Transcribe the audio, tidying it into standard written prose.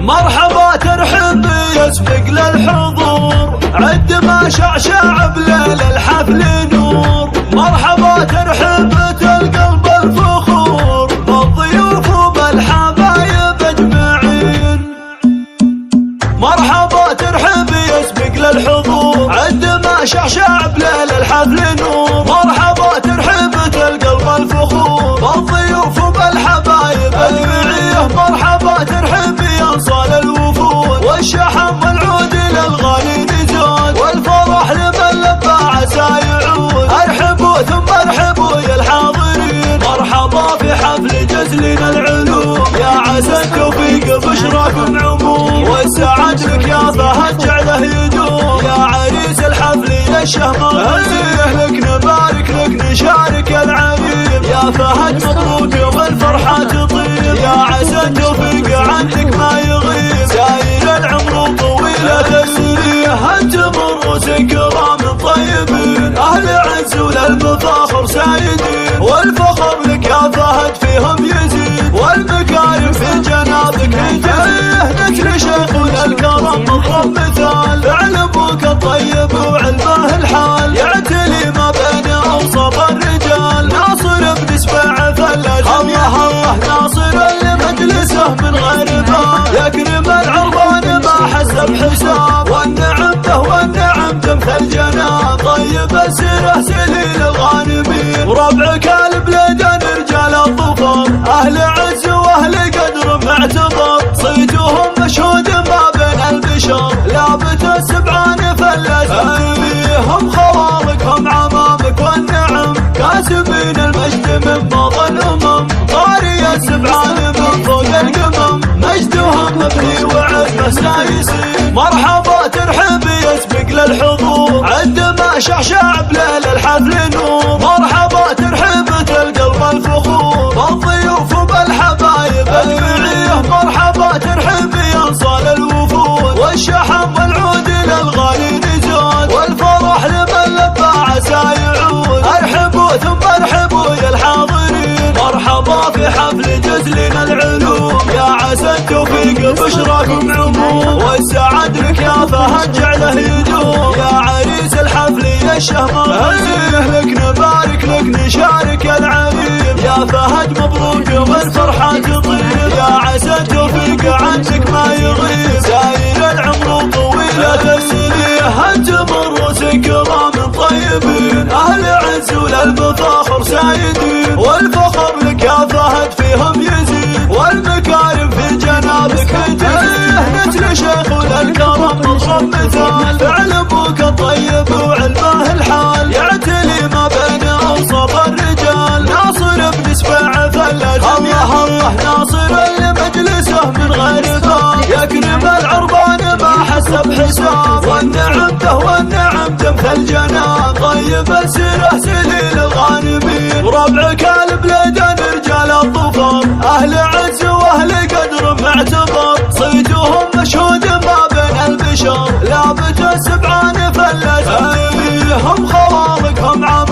مرحبا ترحب يسبق للحضور، عد ما شعشع بليل الحفل نور. مرحبا ترحب القلب الفخور، بالضيوف وبالحبايب اجمعين. مرحبا ترحب يسبق للحضور، عد ما شعشع بليل الحفل نور. مرحبا ترحب القلب الفخور، بالضيوف وبالحبايب اجمعين. مرحبا ترحب يا انصال الوفود، والشحم والعود للغالي نزود، والفرح لمن لبى عسى يعود. ارحبوا ثم ارحبوا يا الحاضرين، مرحبا في حفل جزلنا العلوم. يا عسى التوفيق بشراكم عموم، والسعد لك يا فهد جعله يدوم. يا عريس الحفل يا الشهم لك نبارك لك نشارك العريس. يا فهد مبروك يوم الفرحة تطيب، يا عسى التوفيق عندك ما يغيب. ساير العمر طويلة السنين، انتم رؤوس كرام طيبين. اهل عز وللمفاخر سايدين، والفخر لك يا فهد فيهم يزيد، والمكارم في جنابك تزيد. مثل شيخنا الكرم مضرب مثال، فعل ابوك الطيب وعلمه الحال. يعتلي ما بين اوصاف الرجال، ناصر بن سبع فلاج. الله ناصر اللي مجلسه من غير باب، يكرم العربان ما حسب حساب. والنعم به والنعم تمثل جناب، طيب السيره سليل الغانمين. وربعك البلدان رجال الظفر، اهل عز واهل قدر معتبر. صيتهم مشهود ما بين البشر، لابت السبعان فلاج. هم خوالك هم عمامك والنعم، كاسبين المجد من مضى الامم. طاري السبعان من فوق القمم، مجدهم مبني وعزمه سايسين. مرحبا ترحب يسبق للحضور، عد ما شعشع بليل الحفل نور. مرحبا ترحب القلب الفخور، بالضيوف وبالحبايب اجمعين. مرحبا ترحب يا انصال الوفود، والشحم والعود للغالي نزود، والفرح لمن لبى عسى يعود. ارحبوا ثم ارحبوا يا الحاضرين، مرحبا في حفل جزلنا العلوم. يا عسى التوفيق بشراكم عموم، والسعد لك يا فهد جعله يدوم. يا عريس الحفل يا الشهم لك نبارك لك نشارك العريس. يا فهد مبروك يوم الفرحة تطيب، يا عسى التوفيق عندك ما يغيب. ساير العمر طويلة السنين، انتم رؤوس كرام طيبين. اهل عز وللمفاخر سايدين، والفخر لك يا فهد فيهم يزيد، والمكارم في جنابك تزيد. مثل شيخنا الكرم مضرب مثال، فعل ابوك الطيب وعلمه الحال. يعتلي ما بين اوصاف الرجال، ناصر بن سبع فلاج. الله ناصر اللي مجلسه من غير باب، يكرم العربان ما حسب حساب. والنعم به والنعم تمثل جناب، طيب السيره سليل الغانمين. وربعك البلدان رجال الظفر، اهل عز واهل قدر معتبر. صيتهم مشهود ما بين البشر، لابت السبعان فلاج. هم خوالك هم عم